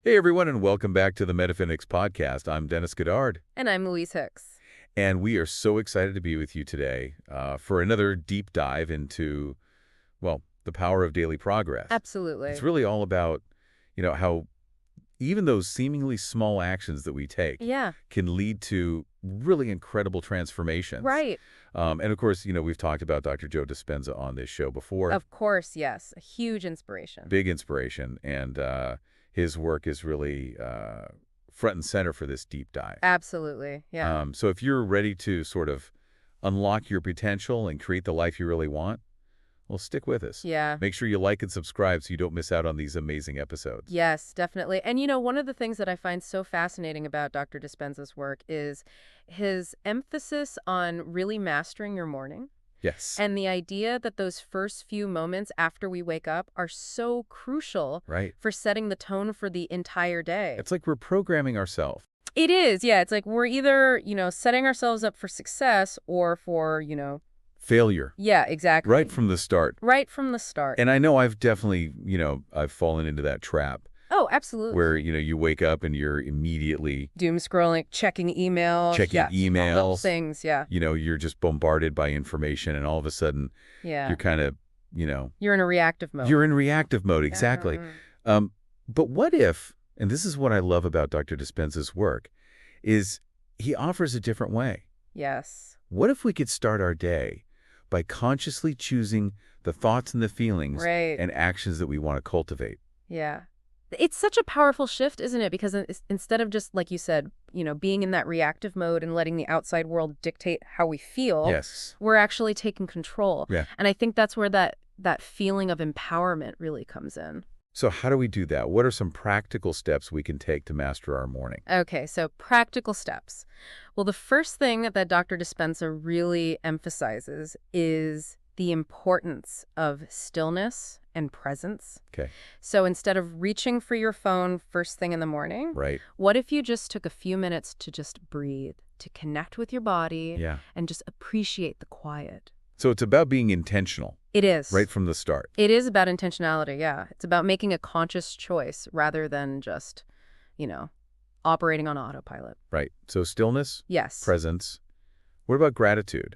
Hey, everyone, and welcome back to the Metaphysics podcast. I'm Dennis Goddard, And I'm Louise Hicks. and we are so excited to be with you today for another deep dive into, well, the power of daily progress. Absolutely. It's really all about, how even those seemingly small actions that we take Yeah. can lead to really incredible transformations. Right. And of course, we've talked about Dr. Joe Dispenza on this show before. Of course, yes. A huge inspiration. Big inspiration, and his work is really front and center for this deep dive. Absolutely. Yeah. So if you're ready to sort of unlock your potential and create the life you really want, well, stick with us. Yeah. Make sure you like and subscribe so you don't miss out on these amazing episodes. Yes, definitely. And one of the things that I find so fascinating about Dr. Dispenza's work is his emphasis on really mastering your morning. Yes. And the idea that those first few moments after we wake up are so crucial Right. for setting the tone for the entire day. It's like we're programming ourselves. It is, yeah. It's like we're either, setting ourselves up for success or for, Failure. Yeah, exactly. Right from the start. Right from the start. And I know I've definitely, I've fallen into that trap Oh, absolutely. where, you wake up and you're immediately Doom scrolling, checking email. checking All emails. those things, yeah. You're just bombarded by information, and all of a sudden Yeah. you're kind of, You're in a reactive mode. you're in reactive mode. Exactly. Mhm. But what if, and this is what I love about Dr. Dispenza's work, is he offers a different way. Yes. What if we could start our day by consciously choosing the thoughts and the feelings Right. and actions that we want to cultivate? Yeah. It's such a powerful shift, isn't it? Because instead of just, like you said, being in that reactive mode and letting the outside world dictate how we feel, Yes. we're actually taking control. Yeah. And I think that's where that feeling of empowerment really comes in. So how do we do that? What are some practical steps we can take to master our morning? Okay, so practical steps. Well, the first thing that Dr. Dispenza really emphasizes is the importance of stillness and presence. Okay. So instead of reaching for your phone first thing in the morning, Right. what if you just took a few minutes to just breathe, to connect with your body, Yeah. and just appreciate the quiet? So it's about being intentional It is. right from the start. It is about intentionality, yeah. It's about making a conscious choice rather than just, operating on autopilot. Right. So stillness, Yes. presence. What about gratitude?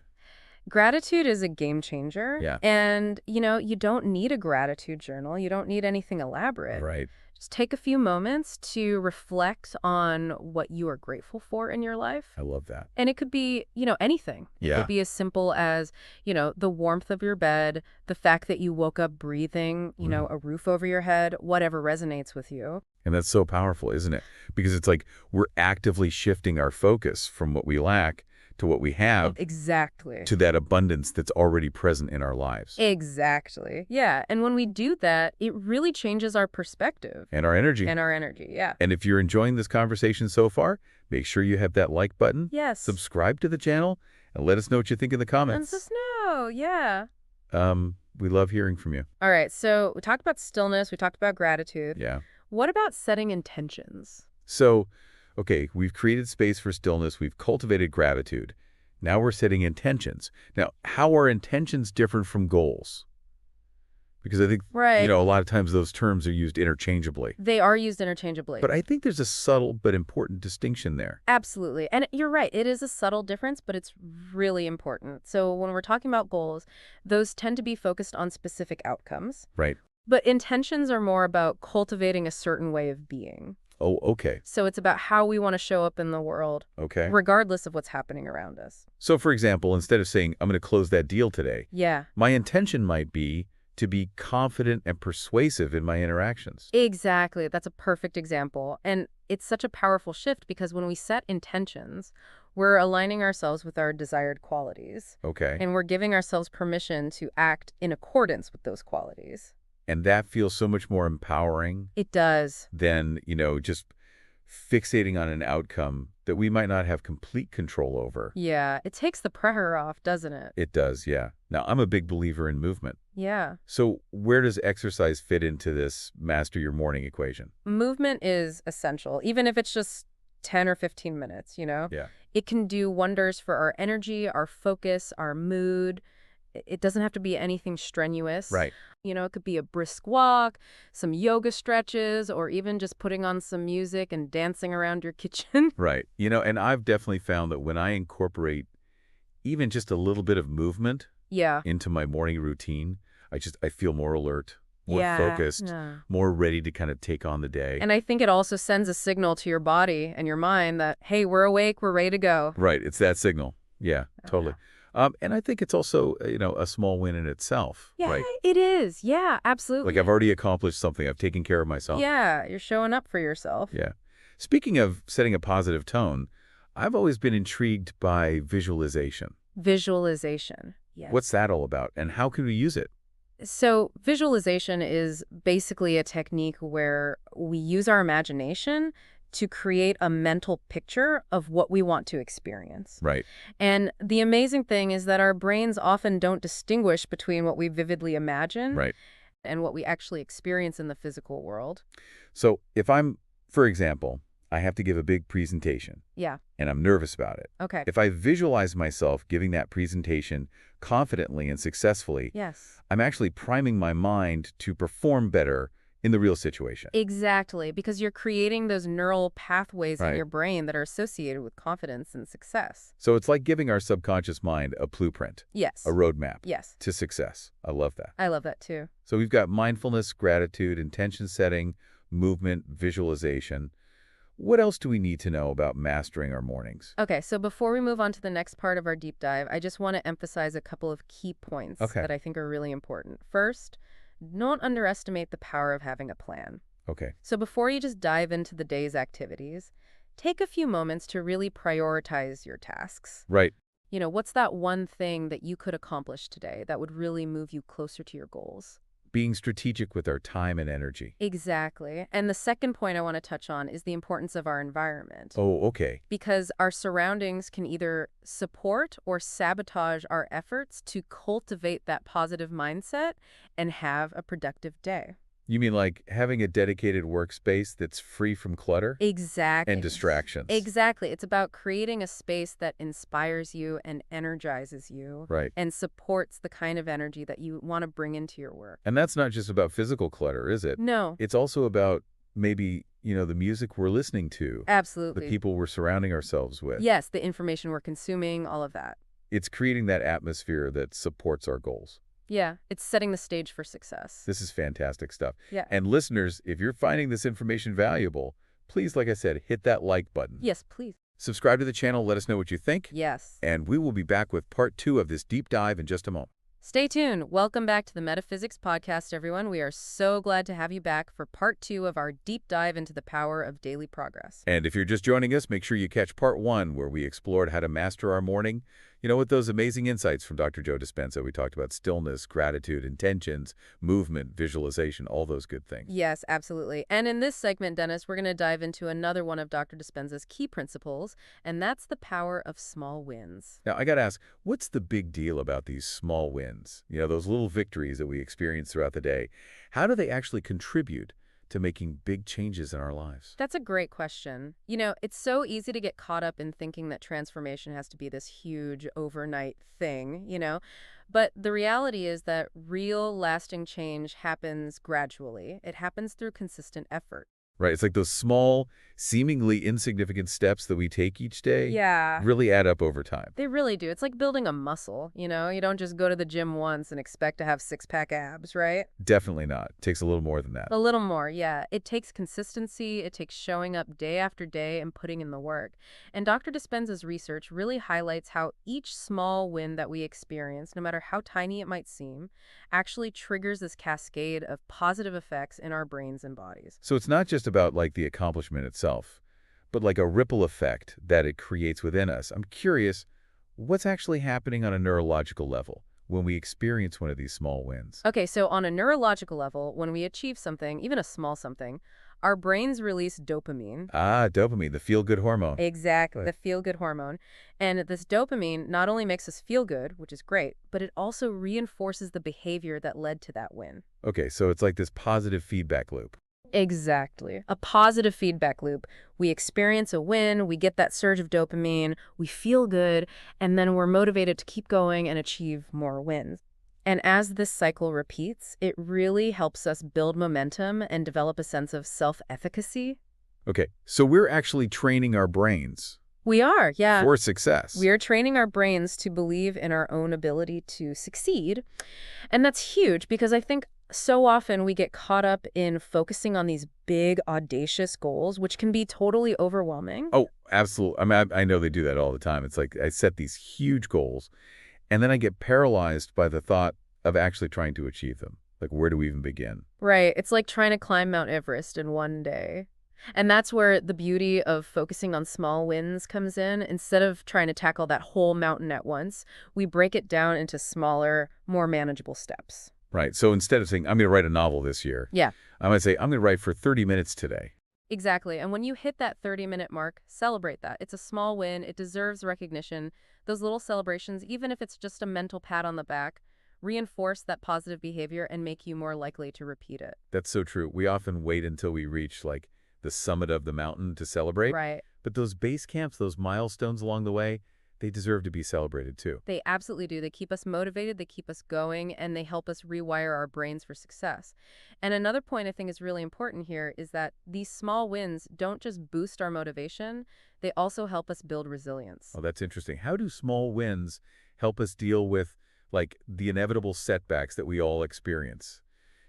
Gratitude is a game changer. Yeah. And, you don't need a gratitude journal. You don't need anything elaborate. Right. Just take a few moments to reflect on what you are grateful for in your life. I love that. And it could be, anything. It Yeah. could be as simple as, the warmth of your bed, the fact that you woke up breathing, a roof over your head, whatever resonates with you. And that's so powerful, isn't it? Because it's like we're actively shifting our focus from what we lack to what we have Exactly. to that abundance that's already present in our lives. Exactly. Yeah. And when we do that, it really changes our perspective. And our energy. And our energy, yeah. And if you're enjoying this conversation so far, make sure you have that like button. Yes. Subscribe to the channel, and let us know what you think in the Let comments. us know, yeah. We love hearing from you. All right, so we talked about stillness, we talked about gratitude. Yeah. What about setting intentions? So, okay, we've created space for stillness. We've cultivated gratitude. Now we're setting intentions. Now, how are intentions different from goals? Because I think, Right. a lot of times those terms are used interchangeably. They are used interchangeably. But I think there's a subtle but important distinction there. Absolutely. And you're right, it is a subtle difference, but it's really important. So when we're talking about goals, those tend to be focused on specific outcomes. Right. But intentions are more about cultivating a certain way of being. Oh, okay. So it's about how we want to show up in the world, Okay. regardless of what's happening around us. So, for example, instead of saying, I'm going to close that deal today, Yeah. my intention might be to be confident and persuasive in my interactions. Exactly. That's a perfect example. And it's such a powerful shift because when we set intentions, we're aligning ourselves with our desired qualities. Okay. And we're giving ourselves permission to act in accordance with those qualities. And that feels so much more empowering It does. than, just fixating on an outcome that we might not have complete control over. Yeah. It takes the pressure off, doesn't it? It does, yeah. Now, I'm a big believer in movement. Yeah. So where does exercise fit into this master your morning equation? Movement is essential, even if it's just 10 or 15 minutes, Yeah. It can do wonders for our energy, our focus, our mood. It doesn't have to be anything strenuous. Right. It could be a brisk walk, some yoga stretches, or even just putting on some music and dancing around your kitchen. Right. And I've definitely found that when I incorporate even just a little bit of movement Yeah. into my morning routine, I feel more alert, more Yeah. focused, Yeah. more ready to kind of take on the day. And I think it also sends a signal to your body and your mind that, hey, we're awake, we're ready to go. Right. It's that signal. Yeah, totally. And I think it's also, a small win in itself, Yeah, right? it is. Yeah, absolutely. Like I've already accomplished something. I've taken care of myself. Yeah, you're showing up for yourself. Yeah. Speaking of setting a positive tone, I've always been intrigued by visualization. Visualization. Yes. What's that all about, and how can we use it? So visualization is basically a technique where we use our imagination to create a mental picture of what we want to experience. Right. And the amazing thing is that our brains often don't distinguish between what we vividly imagine Right. and what we actually experience in the physical world. So if for example, I have to give a big presentation, Yeah. and I'm nervous about it. Okay. If I visualize myself giving that presentation confidently and successfully, Yes. I'm actually priming my mind to perform better in the real situation. Exactly, because you're creating those neural pathways in Right. your brain that are associated with confidence and success. So it's like giving our subconscious mind a blueprint, Yes. a roadmap Yes. to success. I love that. I love that too. So we've got mindfulness, gratitude, intention setting, movement, visualization. What else do we need to know about mastering our mornings? Okay, so before we move on to the next part of our deep dive, I just want to emphasize a couple of key points Okay. that I think are really important. First, don't underestimate the power of having a plan. Okay. So before you just dive into the day's activities, take a few moments to really prioritize your tasks. Right. What's that one thing that you could accomplish today that would really move you closer to your goals? Being strategic with our time and energy. Exactly. And the second point I want to touch on is the importance of our environment. Oh, okay. Because our surroundings can either support or sabotage our efforts to cultivate that positive mindset and have a productive day. You mean like having a dedicated workspace that's free from clutter Exactly. and distractions? Exactly. It's about creating a space that inspires you and energizes you Right. and supports the kind of energy that you want to bring into your work. And that's not just about physical clutter, is it? No, It's also about maybe, the music we're listening to, the absolutely. people we're surrounding ourselves with. Yes, the information we're consuming, all of that. It's creating that atmosphere that supports our goals. Yeah, it's setting the stage for success. This is fantastic stuff. Yeah. And listeners, if you're finding this information valuable, please, like I said, hit that like button. Yes, please. Subscribe to the channel, let us know what you think, Yes. and we will be back with part 2 of this deep dive in just a moment. Stay tuned. Welcome back to the Metaphysics podcast, everyone. We are so glad to have you back for part 2 of our deep dive into the power of daily progress. And if you're just joining us, make sure you catch part 1, where we explored how to master our morning. With those amazing insights from Dr. Joe Dispenza, we talked about stillness, gratitude, intentions, movement, visualization, all those good things. Yes, absolutely. And in this segment, Dennis, we're going to dive into another one of Dr. Dispenza's key principles, and that's the power of small wins. Now, I got to ask, what's the big deal about these small wins? Those little victories that we experience throughout the day. How do they actually contribute to making big changes in our lives? That's a great question. It's so easy to get caught up in thinking that transformation has to be this huge overnight thing, But the reality is that real lasting change happens gradually. It happens through consistent effort. Right. It's like those small, seemingly insignificant steps that we take each day Yeah. really add up over time. They really do. It's like building a muscle, You don't just go to the gym once and expect to have six-pack abs, right? Definitely not. It takes a little more than that. A little more, yeah. It takes consistency, it takes showing up day after day and putting in the work. And Dr. Dispenza's research really highlights how each small win that we experience, no matter how tiny it might seem, actually triggers this cascade of positive effects in our brains and bodies. So it's not just about like the accomplishment itself, but like a ripple effect that it creates within us. I'm curious, what's actually happening on a neurological level when we experience one of these small wins? Okay, so on a neurological level, when we achieve something, even a small something, our brains release dopamine. Ah, dopamine, the feel-good hormone. Exactly, Right. the feel-good hormone. And this dopamine not only makes us feel good, which is great, but it also reinforces the behavior that led to that win. Okay, so it's like this positive feedback loop. Exactly. A positive feedback loop. We experience a win, we get that surge of dopamine, we feel good, and then we're motivated to keep going and achieve more wins. And as this cycle repeats, it really helps us build momentum and develop a sense of self-efficacy. Okay, so we're actually training our brains We are, yeah. for success. We are training our brains to believe in our own ability to succeed. And that's huge because I think so often we get caught up in focusing on these big, audacious goals, which can be totally overwhelming. Oh, absolutely. I mean, I know they do that all the time. It's like I set these huge goals, and then I get paralyzed by the thought of actually trying to achieve them. Like, where do we even begin? Right. It's like trying to climb Mount Everest in one day. And that's where the beauty of focusing on small wins comes in. Instead of trying to tackle that whole mountain at once, we break it down into smaller, more manageable steps. Right. So instead of saying, I'm going to write a novel this year, Yeah. I might say, I'm going to write for 30 minutes today. Exactly. And when you hit that 30-minute mark, celebrate that. It's a small win. It deserves recognition. Those little celebrations, even if it's just a mental pat on the back, reinforce that positive behavior and make you more likely to repeat it. That's so true. We often wait until we reach, like, the summit of the mountain to celebrate. Right. But those base camps, those milestones along the way, they deserve to be celebrated too. They absolutely do. They keep us motivated, they keep us going, and they help us rewire our brains for success. And another point I think is really important here is that these small wins don't just boost our motivation, they also help us build resilience. Oh, that's interesting. How do small wins help us deal with, like, the inevitable setbacks that we all experience?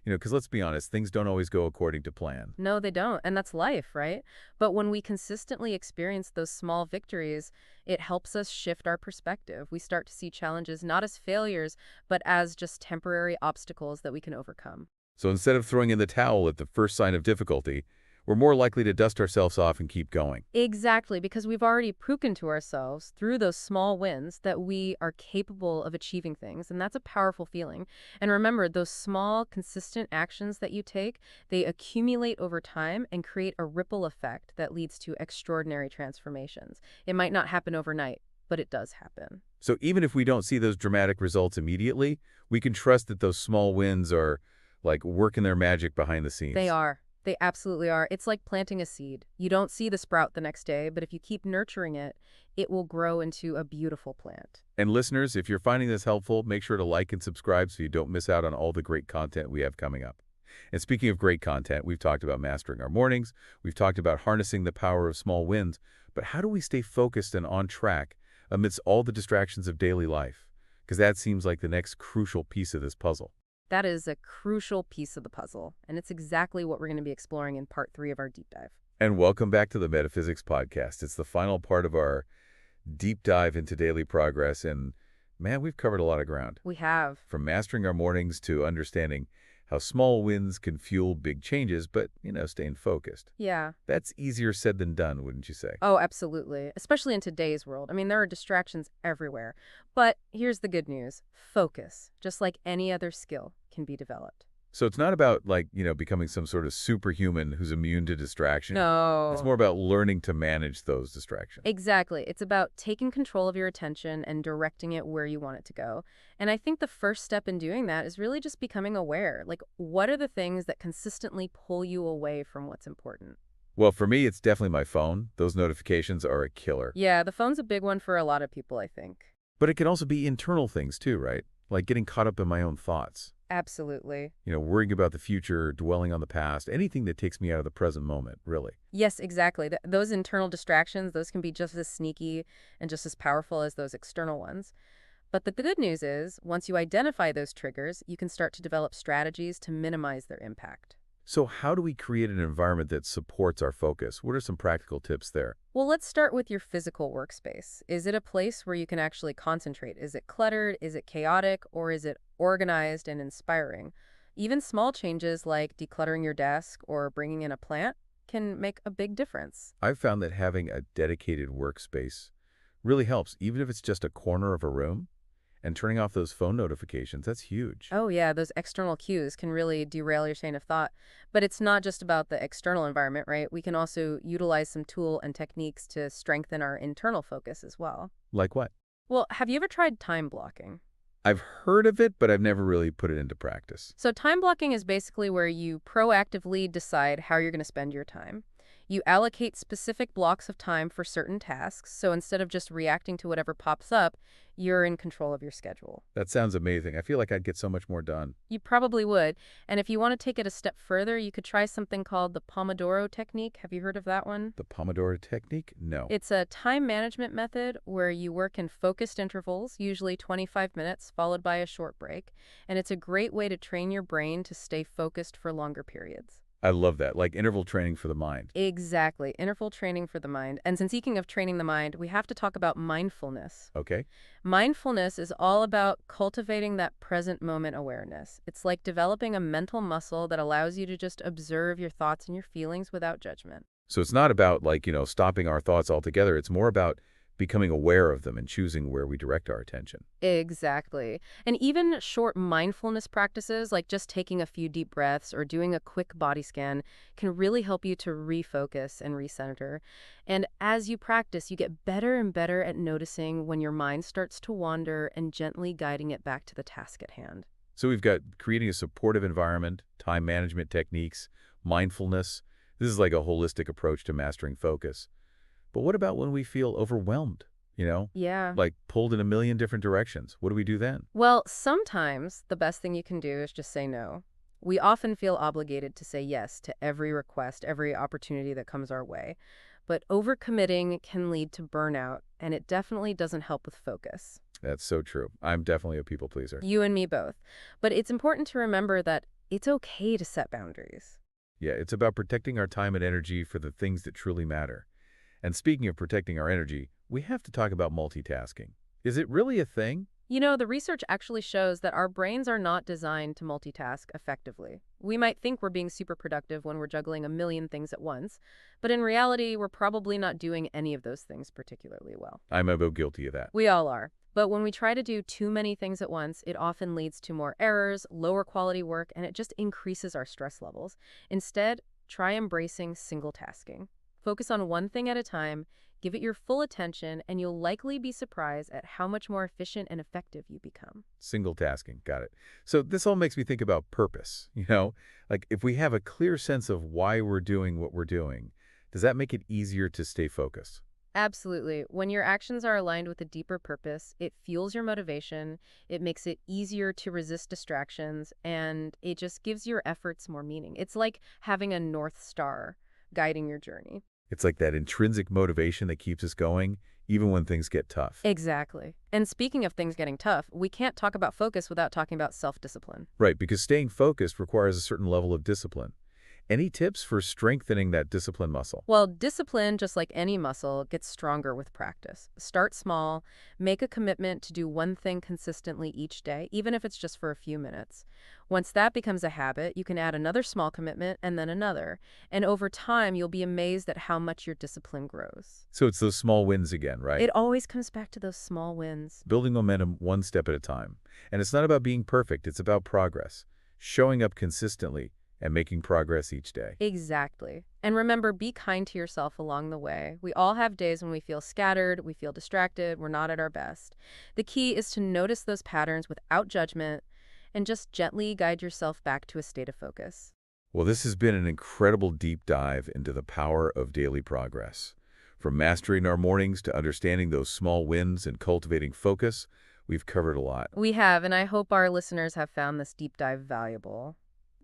Because let's be honest, things don't always go according to plan. No, they don't. And that's life, right? But when we consistently experience those small victories, it helps us shift our perspective. We start to see challenges not as failures, but as just temporary obstacles that we can overcome. So instead of throwing in the towel at the first sign of difficulty, we're more likely to dust ourselves off and keep going. Exactly, because we've already proven to ourselves through those small wins that we are capable of achieving things, and that's a powerful feeling. And remember, those small, consistent actions that you take, they accumulate over time and create a ripple effect that leads to extraordinary transformations. It might not happen overnight, but it does happen. So even if we don't see those dramatic results immediately, we can trust that those small wins are, like, working their magic behind the scenes. They are. They absolutely are. It's like planting a seed. You don't see the sprout the next day, but if you keep nurturing it, it will grow into a beautiful plant. And listeners, if you're finding this helpful, make sure to like and subscribe so you don't miss out on all the great content we have coming up. And speaking of great content, we've talked about mastering our mornings, we've talked about harnessing the power of small wins, but how do we stay focused and on track amidst all the distractions of daily life? Because that seems like the next crucial piece of this puzzle. That is a crucial piece of the puzzle, and it's exactly what we're going to be exploring in part 3 of our deep dive. And welcome back to the Metaphysics Podcast. It's the final part of our deep dive into daily progress, and man, we've covered a lot of ground. We have. From mastering our mornings to understanding how small wins can fuel big changes, but, staying focused. Yeah. That's easier said than done, wouldn't you say? Oh, absolutely. Especially in today's world. I mean, there are distractions everywhere. But here's the good news. Focus, just like any other skill, can be developed. So it's not about, like, becoming some sort of superhuman who's immune to distraction. No. It's more about learning to manage those distractions. Exactly. It's about taking control of your attention and directing it where you want it to go. And I think the first step in doing that is really just becoming aware. Like, what are the things that consistently pull you away from what's important? Well, for me, it's definitely my phone. Those notifications are a killer. Yeah, the phone's a big one for a lot of people, I think. But it can also be internal things too, right? Like getting caught up in my own thoughts. Absolutely. Worrying about the future, dwelling on the past, anything that takes me out of the present moment, really. Yes, exactly. Those internal distractions, those can be just as sneaky and just as powerful as those external ones. But the good news is, once you identify those triggers, you can start to develop strategies to minimize their impact. So how do we create an environment that supports our focus? What are some practical tips there? Well, let's start with your physical workspace. Is it a place where you can actually concentrate? Is it cluttered? Is it chaotic? Or is it organized and inspiring? Even small changes like decluttering your desk or bringing in a plant can make a big difference. I've found that having a dedicated workspace really helps, even if it's just a corner of a room. And turning off those phone notifications, that's huge. Oh yeah, those external cues can really derail your chain of thought. But it's not just about the external environment, right? We can also utilize some tool and techniques to strengthen our internal focus as well. Like what? Well, have you ever tried time blocking? I've heard of it, but I've never really put it into practice. So time blocking is basically where you proactively decide how you're going to spend your time. You allocate specific blocks of time for certain tasks, so instead of just reacting to whatever pops up, you're in control of your schedule. That sounds amazing. I feel like I'd get so much more done. You probably would. And if you want to take it a step further, you could try something called the Pomodoro technique. Have you heard of that one? The Pomodoro technique? No. It's a time management method where you work in focused intervals, usually 25 minutes, followed by a short break. And it's a great way to train your brain to stay focused for longer periods. I love that, like interval training for the mind. Exactly. Interval training for the mind. And since speaking of training the mind, we have to talk about mindfulness. Okay? Mindfulness is all about cultivating that present moment awareness. It's like developing a mental muscle that allows you to just observe your thoughts and your feelings without judgment. So it's not about like, stopping our thoughts altogether. It's more about becoming aware of them and choosing where we direct our attention. Exactly. And even short mindfulness practices, like just taking a few deep breaths or doing a quick body scan, can really help you to refocus and recenter. And as you practice, you get better and better at noticing when your mind starts to wander and gently guiding it back to the task at hand. So we've got creating a supportive environment, time management techniques, mindfulness. This is like a holistic approach to mastering focus. But what about when we feel overwhelmed, Yeah. like pulled in a million different directions? What do we do then? Well, sometimes the best thing you can do is just say no. We often feel obligated to say yes to every request, every opportunity that comes our way. But overcommitting can lead to burnout, and it definitely doesn't help with focus. That's so true. I'm definitely a people pleaser. You and me both. But it's important to remember that it's okay to set boundaries. Yeah, it's about protecting our time and energy for the things that truly matter. And speaking of protecting our energy, we have to talk about multitasking. Is it really a thing? The research actually shows that our brains are not designed to multitask effectively. We might think we're being super productive when we're juggling a million things at once, but in reality, we're probably not doing any of those things particularly well. I'm about guilty of that. We all are. But when we try to do too many things at once, it often leads to more errors, lower quality work, and it just increases our stress levels. Instead, try embracing single tasking. Focus on one thing at a time, give it your full attention, and you'll likely be surprised at how much more efficient and effective you become. Single tasking, got it. So this all makes me think about purpose, Like if we have a clear sense of why we're doing what we're doing, does that make it easier to stay focused? Absolutely. When your actions are aligned with a deeper purpose, it fuels your motivation, it makes it easier to resist distractions, and it just gives your efforts more meaning. It's like having a North Star guiding your journey. It's like that intrinsic motivation that keeps us going, even when things get tough. Exactly. And speaking of things getting tough, we can't talk about focus without talking about self-discipline. Right, because staying focused requires a certain level of discipline. Any tips for strengthening that discipline muscle? Well, discipline, just like any muscle, gets stronger with practice. Start small, make a commitment to do one thing consistently each day, even if it's just for a few minutes. Once that becomes a habit, you can add another small commitment and then another. And over time, you'll be amazed at how much your discipline grows. So it's those small wins again, right? It always comes back to those small wins. Building momentum one step at a time. And it's not about being perfect, it's about progress. Showing up consistently and making progress each day. Exactly. And remember, be kind to yourself along the way. We all have days when we feel scattered, we feel distracted, we're not at our best. The key is to notice those patterns without judgment and just gently guide yourself back to a state of focus. Well, this has been an incredible deep dive into the power of daily progress. From mastering our mornings to understanding those small wins and cultivating focus, we've covered a lot. We have, and I hope our listeners have found this deep dive valuable.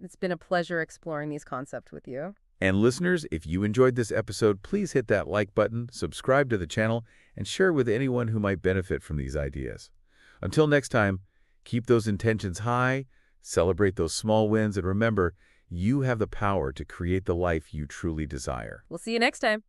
It's been a pleasure exploring these concepts with you. And listeners, if you enjoyed this episode, please hit that like button, subscribe to the channel, and share with anyone who might benefit from these ideas. Until next time, keep those intentions high, celebrate those small wins, and remember, you have the power to create the life you truly desire. We'll see you next time.